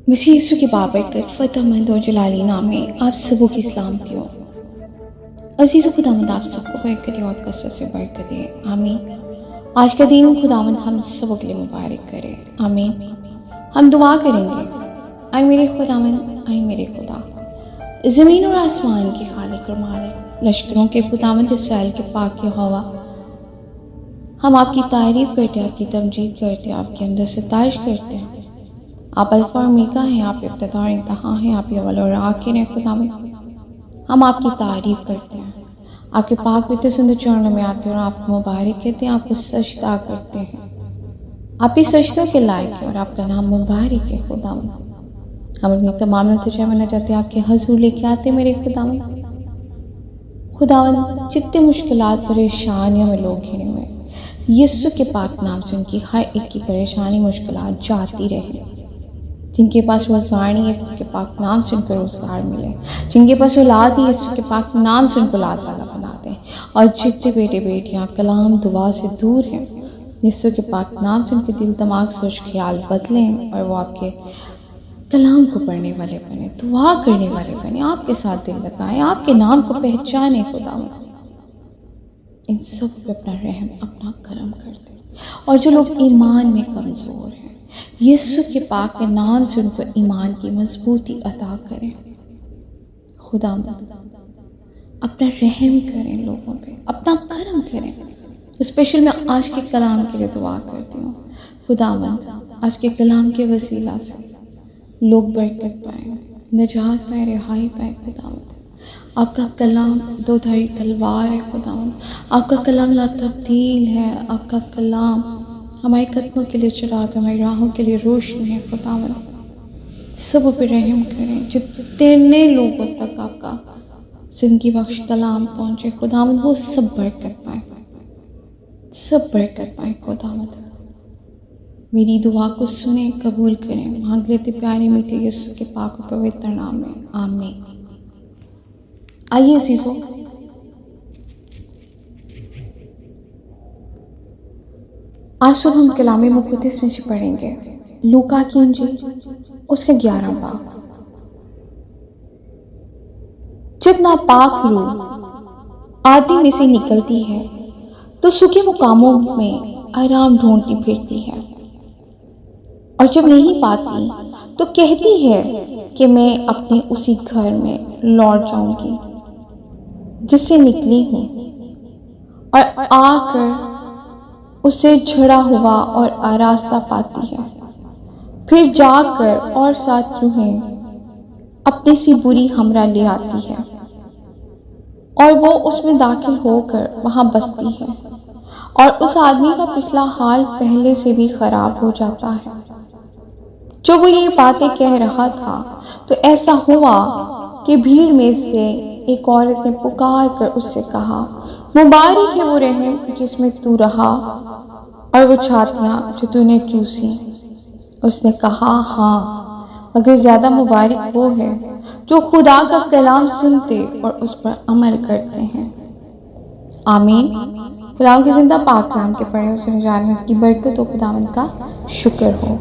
مسیح یسوع کی بابرکت فتح مند اور جلالی نام میں آپ سبوں کی سلامتی ہو۔ عزیز و خداوند آپ سب کو برکت دے اور کثرت سے برکت دے، آمین۔ آج کا دن خداوند ہم سبوں کے لیے مبارک کرے، آمین۔ ہم دعا کریں گے۔ اے میرے خداوند، اے میرے خدا، زمین اور آسمان کے خالق اور مالک، لشکروں کے خداوند اسرائیل کے پاک یہوہ، ہم آپ کی تعریف کرتے ہیں، آپ کی تمجید کرتے ہیں، آپ کی حمد و ستائش کرتے ہیں۔ آپ الفا اور اومیگا ہیں، آپ ابتدا اور انتہا ہیں، آپ اول اور آخر ہیں خداوند۔ ہم آپ کی تعریف کرتے ہیں، آپ کے پاک پوتر سندر چرنوں میں آتے ہیں اور آپ کو مبارک کہتے ہیں، آپ کو سجدہ کرتے ہیں۔ آپ ہی سجدوں کے لائق ہیں اور آپ کا نام مبارک ہے خداوند۔ ہم اپنی تمام التجا میں نہ چاہتے آپ کے حضور لے کے آتے میرے خداوند۔ خداوند، جتنے مشکلات پریشانیوں میں لوگ گھرے ہوئے، یسوع کے پاک نام سے ان کی ہر ایک کی پریشانی مشکلات جاتی رہے۔ جن کے پاس روزگار نہیں، یسوع کے پاک نام سے ان کو روزگار ملے۔ جن کے پاس اولاد نہیں، یسوع کے پاک نام سے ان کو اولاد والا بنا دیں۔ اور جتنے بیٹے بیٹیاں کلام دعا سے دور ہیں، یسوع کے پاک نام سے ان کے دل دماغ سوچ خیال بدلیں اور وہ آپ کے کلام کو پڑھنے والے بنے، دعا کرنے والے بنے، آپ کے ساتھ دل لگائیں، آپ کے نام کو پہچانیں خداوند۔ ان سب پہ اپنا رحم، اپنا کرم کر دیں۔ اور جو لوگ ایمان میں کمزور ہیں، یسوع کے پاک کے نام سے ان کو ایمان کی مضبوطی عطا کریں۔ خداوند، اپنا رحم کریں لوگوں پہ، اپنا کرم کریں۔ اسپیشل میں آج کے کلام کے لیے دعا کرتی ہوں خداوند، آج کے کلام کے وسیلہ سے لوگ برکت پائیں، نجات پائیں، رہائی پائیں خداوند۔ آپ کا کلام دو دھاری تلوار ہے خداوند، آپ کا کلام لا تبدیل ہے، آپ کا کلام ہمارے قدموں کے لیے چراغ، ہماری راہوں کے لیے روشنی ہے خداوند۔ سب پہ رحم کریں، جتنے لوگوں تک آپ کا زندگی بخش کلام پہنچے خداوند، وہ سب برکت پائیں، سب برکت پائیں خداوند۔ میری دعا کو سنیں، قبول کریں، مانگ لیتے پیارے میٹھے یسوع کے پاک و پوتر نام میں، آمین۔ آئیے عزیزو، آج صبح ہم کلام مقدس میں سے پڑھیں گے لوکا کی انجیل اس کا 11 باب۔ جب ناپاک روح آدمی میں سے نکلتی ہے تو سوکھے مقاموں میں آرام ڈھونڈتی پھرتی ہے، اور جب نہیں پاتی تو کہتی ہے کہ میں اپنے اسی گھر میں لوٹ جاؤں گی جس سے نکلی ہوں، اور آ کر اسے جھڑا ہوا اور آراستہ پاتی ہے۔ پھر جا کر اور 7 روحیں اپنی سی بری ہمراہ لے آتی ہے، اور وہ اس میں داخل ہو کر وہاں بستی ہے، اور اس آدمی کا پچھلا حال پہلے سے بھی خراب ہو جاتا ہے۔ جو وہ یہ باتیں کہہ رہا تھا تو ایسا ہوا کہ بھیڑ میں سے ایک عورت نے پکار کر اس سے کہا، مبارک ہے وہ رحم جس میں تو رہا اور وہ چھاتیاں جو تو نے چوسی۔ اس نے کہا، ہاں، مگر زیادہ مبارک وہ ہے جو خدا کا کلام سنتے اور اس پر عمل کرتے ہیں۔ آمین۔ خداوند کے زندہ پاک کلام کے پڑھے اور سنے جانے میں اس کی برکت و خداوند کا شکر ہو۔